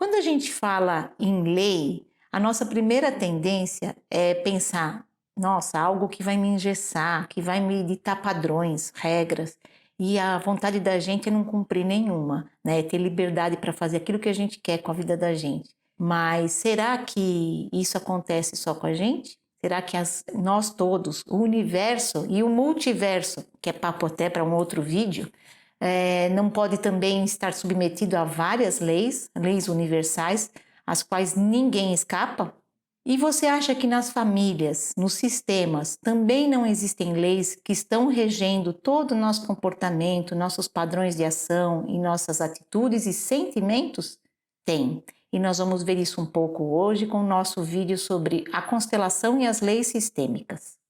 Quando a gente fala em lei, a nossa primeira tendência é pensar, nossa, algo que vai me engessar, que vai me ditar padrões, regras, e a vontade da gente é não cumprir nenhuma, né? É ter liberdade para fazer aquilo que a gente quer com a vida da gente. Mas será que isso acontece só com a gente? Será que nós todos, o universo e o multiverso, que é papo até para um outro vídeo, não pode também estar submetido a várias leis, leis universais, às quais ninguém escapa? E você acha que nas famílias, nos sistemas, também não existem leis que estão regendo todo o nosso comportamento, nossos padrões de ação e nossas atitudes e sentimentos? Tem. E nós vamos ver isso um pouco hoje com o nosso vídeo sobre a constelação e as leis sistêmicas.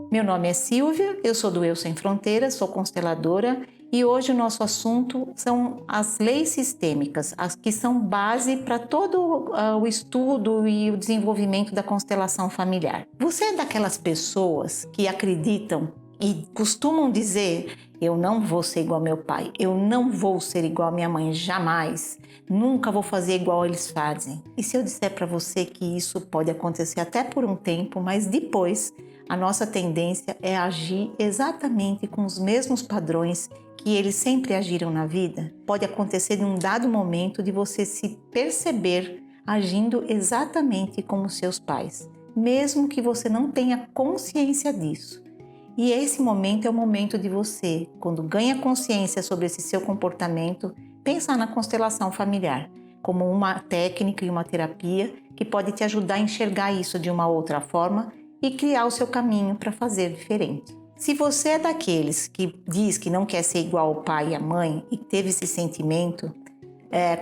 Meu nome é Silvia, eu sou do Eu Sem Fronteiras, sou consteladora e hoje o nosso assunto são as leis sistêmicas, as que são base para todo o estudo e o desenvolvimento da constelação familiar. Você é daquelas pessoas que acreditam e costumam dizer: eu não vou ser igual ao meu pai, eu não vou ser igual à minha mãe, jamais, nunca vou fazer igual eles fazem. E se eu disser para você que isso pode acontecer até por um tempo, mas depois a nossa tendência é agir exatamente com os mesmos padrões que eles sempre agiram na vida? Pode acontecer em um dado momento de você se perceber agindo exatamente como seus pais, mesmo que você não tenha consciência disso. E esse momento é o momento de você, quando ganha consciência sobre esse seu comportamento, pensar na constelação familiar como uma técnica e uma terapia que pode te ajudar a enxergar isso de uma outra forma e criar o seu caminho para fazer diferente. Se você é daqueles que diz que não quer ser igual ao pai e à mãe e teve esse sentimento,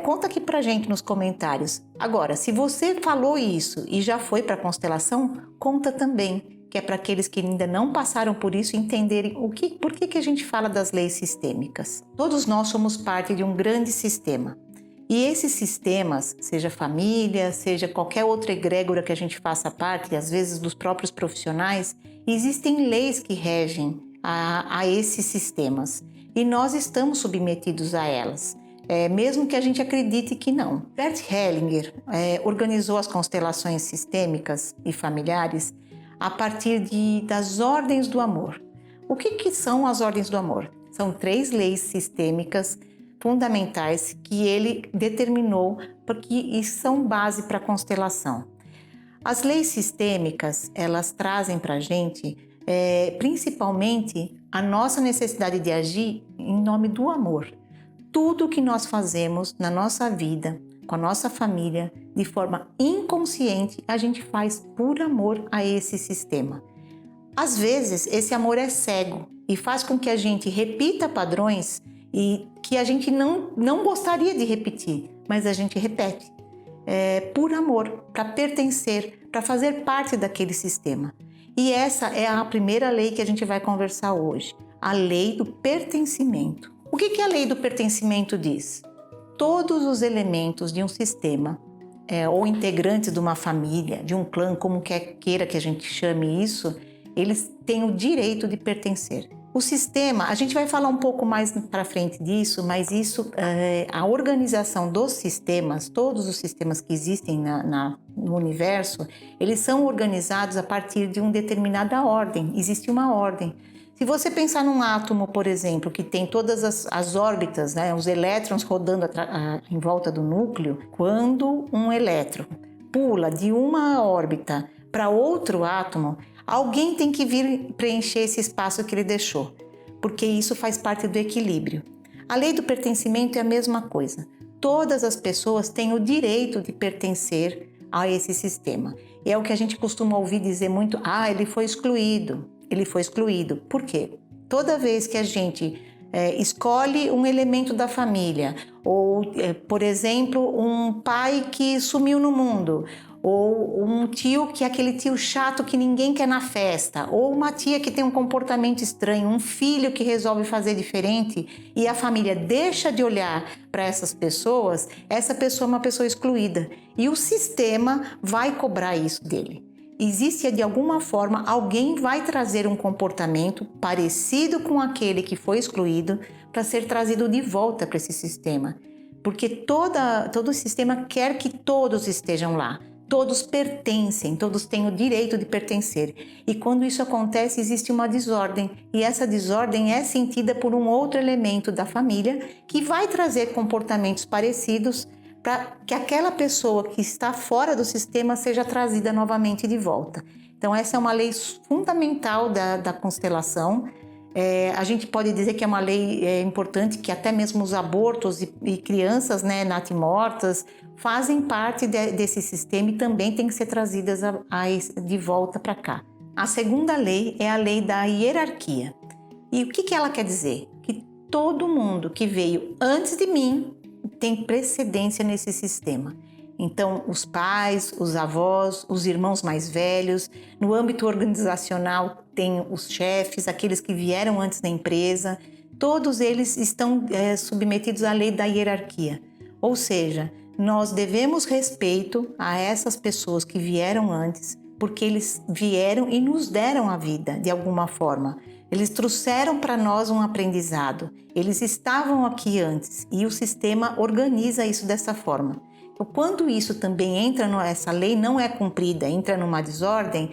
conta aqui pra gente nos comentários. Agora, se você falou isso e já foi para a constelação, conta também, que é para aqueles que ainda não passaram por isso entenderem por que a gente fala das leis sistêmicas. Todos nós somos parte de um grande sistema. E esses sistemas, seja família, seja qualquer outra egrégora que a gente faça parte, às vezes dos próprios profissionais, existem leis que regem a esses sistemas e nós estamos submetidos a elas, mesmo que a gente acredite que não. Bert Hellinger organizou as constelações sistêmicas e familiares a partir das ordens do amor. O que são as ordens do amor? São 3 leis sistêmicas fundamentais que ele determinou porque são base para a constelação. As leis sistêmicas, elas trazem para a gente principalmente a nossa necessidade de agir em nome do amor. Tudo que nós fazemos na nossa vida, com a nossa família, de forma inconsciente, a gente faz por amor a esse sistema. Às vezes, esse amor é cego e faz com que a gente repita padrões e que a gente não gostaria de repetir, mas a gente repete por amor, para pertencer, para fazer parte daquele sistema. E essa é a primeira lei que a gente vai conversar hoje, a lei do pertencimento. O que a lei do pertencimento diz? Todos os elementos de um sistema, ou integrantes de uma família, de um clã, como queira que a gente chame isso, eles têm o direito de pertencer. O sistema, a gente vai falar um pouco mais para frente disso, mas a organização dos sistemas, todos os sistemas que existem no universo, eles são organizados a partir de uma determinada ordem, existe uma ordem. Se você pensar num átomo, por exemplo, que tem todas as órbitas, né, os elétrons rodando em volta do núcleo, quando um elétron pula de uma órbita para outro átomo, alguém tem que vir preencher esse espaço que ele deixou, porque isso faz parte do equilíbrio. A lei do pertencimento é a mesma coisa. Todas as pessoas têm o direito de pertencer a esse sistema. E é o que a gente costuma ouvir dizer muito: ele foi excluído. Ele foi excluído. Por quê? Toda vez que a gente escolhe um elemento da família, ou, por exemplo, um pai que sumiu no mundo, ou um tio que é aquele tio chato que ninguém quer na festa, ou uma tia que tem um comportamento estranho, um filho que resolve fazer diferente e a família deixa de olhar para essas pessoas, essa pessoa é uma pessoa excluída e o sistema vai cobrar isso dele. Existe de alguma forma, alguém vai trazer um comportamento parecido com aquele que foi excluído para ser trazido de volta para esse sistema, porque todo o sistema quer que todos estejam lá. Todos pertencem, todos têm o direito de pertencer. E quando isso acontece, existe uma desordem. E essa desordem é sentida por um outro elemento da família que vai trazer comportamentos parecidos para que aquela pessoa que está fora do sistema seja trazida novamente de volta. Então essa é uma lei fundamental da constelação. A gente pode dizer que é uma lei importante, que até mesmo os abortos e crianças, né, natimortas, fazem parte desse sistema e também têm que ser trazidas de volta para cá. A segunda lei é a lei da hierarquia. E o que ela quer dizer? Que todo mundo que veio antes de mim tem precedência nesse sistema. Então, os pais, os avós, os irmãos mais velhos, no âmbito organizacional tem os chefes, aqueles que vieram antes da empresa, todos eles estão submetidos à lei da hierarquia. Ou seja, nós devemos respeito a essas pessoas que vieram antes, porque eles vieram e nos deram a vida de alguma forma. Eles trouxeram para nós um aprendizado, eles estavam aqui antes e o sistema organiza isso dessa forma. Então, quando isso também entra, essa lei não é cumprida, entra numa desordem,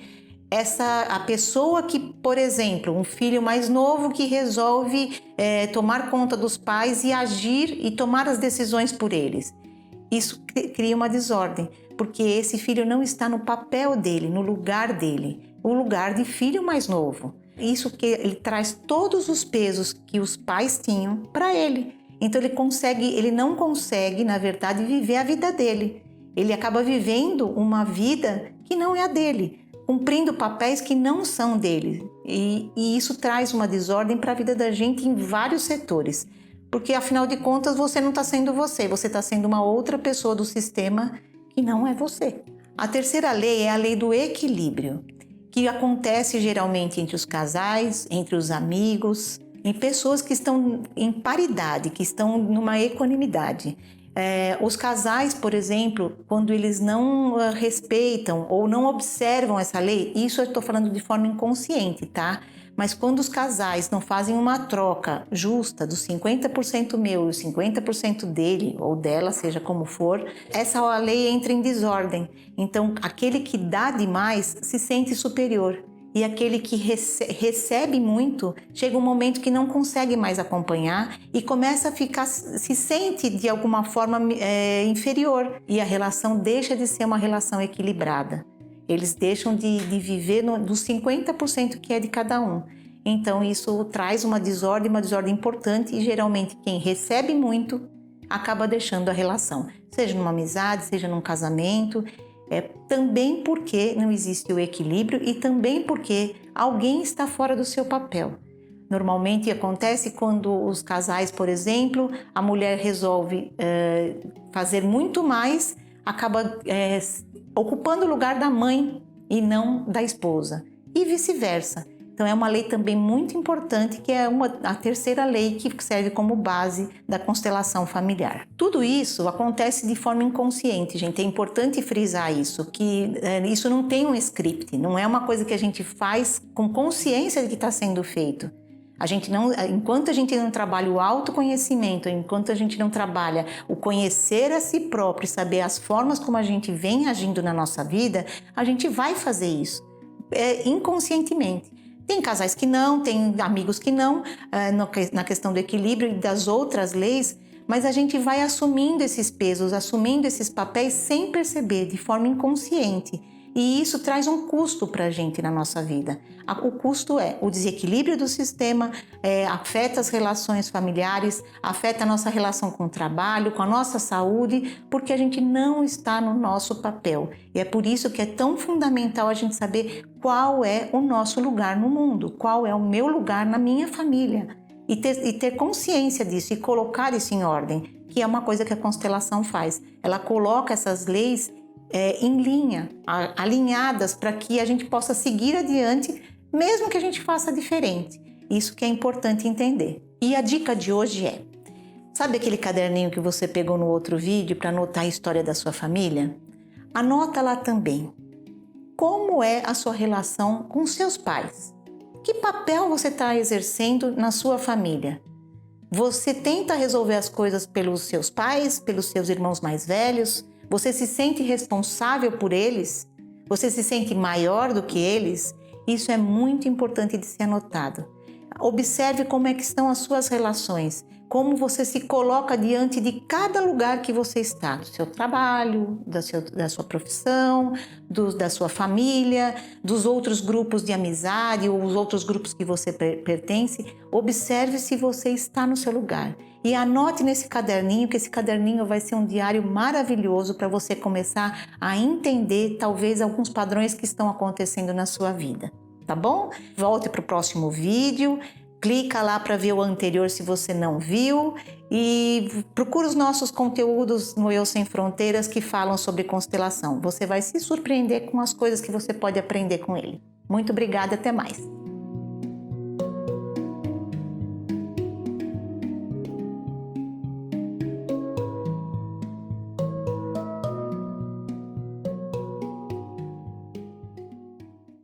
a pessoa que, por exemplo, um filho mais novo que resolve tomar conta dos pais e agir e tomar as decisões por eles, isso cria uma desordem, porque esse filho não está no papel dele, no lugar dele, o lugar de filho mais novo. Isso que ele traz todos os pesos que os pais tinham para ele. Então ele não consegue, na verdade, viver a vida dele. Ele acaba vivendo uma vida que não é a dele, cumprindo papéis que não são dele. E isso traz uma desordem para a vida da gente em vários setores. Porque, afinal de contas, você não está sendo você está sendo uma outra pessoa do sistema que não é você. A terceira lei é a lei do equilíbrio, que acontece geralmente entre os casais, entre os amigos, em pessoas que estão em paridade, que estão numa equanimidade. Os casais, por exemplo, quando eles não respeitam ou não observam essa lei, isso eu estou falando de forma inconsciente, tá? Mas quando os casais não fazem uma troca justa dos 50% meu e os 50% dele ou dela, seja como for, essa lei entra em desordem. Então, aquele que dá demais se sente superior. E aquele que recebe muito, chega um momento que não consegue mais acompanhar e começa a ficar, se sente de alguma forma inferior. E a relação deixa de ser uma relação equilibrada. Eles deixam de viver dos 50% que é de cada um. Então isso traz uma desordem importante e geralmente quem recebe muito acaba deixando a relação. Seja numa amizade, seja num casamento. Também porque não existe o equilíbrio e também porque alguém está fora do seu papel. Normalmente acontece quando os casais, por exemplo, a mulher resolve fazer muito mais, acaba ocupando o lugar da mãe e não da esposa, e vice-versa. Então é uma lei também muito importante, que é a terceira lei que serve como base da constelação familiar. Tudo isso acontece de forma inconsciente, gente. É importante frisar isso, que isso não tem um script, não é uma coisa que a gente faz com consciência de que está sendo feito. Enquanto a gente não trabalha o autoconhecimento, enquanto a gente não trabalha o conhecer a si próprio, saber as formas como a gente vem agindo na nossa vida, a gente vai fazer isso inconscientemente. Tem casais que não, tem amigos que não, na questão do equilíbrio e das outras leis, mas a gente vai assumindo esses pesos, assumindo esses papéis sem perceber, de forma inconsciente. E isso traz um custo para a gente na nossa vida. O custo é o desequilíbrio do sistema, afeta as relações familiares, afeta a nossa relação com o trabalho, com a nossa saúde, porque a gente não está no nosso papel. E é por isso que é tão fundamental a gente saber qual é o nosso lugar no mundo, qual é o meu lugar na minha família. E ter consciência disso e colocar isso em ordem, que é uma coisa que a constelação faz. Ela coloca essas leis em linha, alinhadas para que a gente possa seguir adiante, mesmo que a gente faça diferente. Isso que é importante entender. E a dica de hoje é: sabe aquele caderninho que você pegou no outro vídeo para anotar a história da sua família? Anota lá também. Como é a sua relação com seus pais? Que papel você está exercendo na sua família? Você tenta resolver as coisas pelos seus pais, pelos seus irmãos mais velhos? Você se sente responsável por eles? Você se sente maior do que eles? Isso é muito importante de ser anotado. Observe como é que estão as suas relações, como você se coloca diante de cada lugar que você está, do seu trabalho, da sua profissão, da sua família, dos outros grupos de amizade ou os outros grupos que você pertence. Observe se você está no seu lugar e anote nesse caderninho, que esse caderninho vai ser um diário maravilhoso para você começar a entender talvez alguns padrões que estão acontecendo na sua vida. Tá bom? Volte para o próximo vídeo, clica lá para ver o anterior se você não viu e procura os nossos conteúdos no Eu Sem Fronteiras que falam sobre constelação. Você vai se surpreender com as coisas que você pode aprender com ele. Muito obrigada, até mais!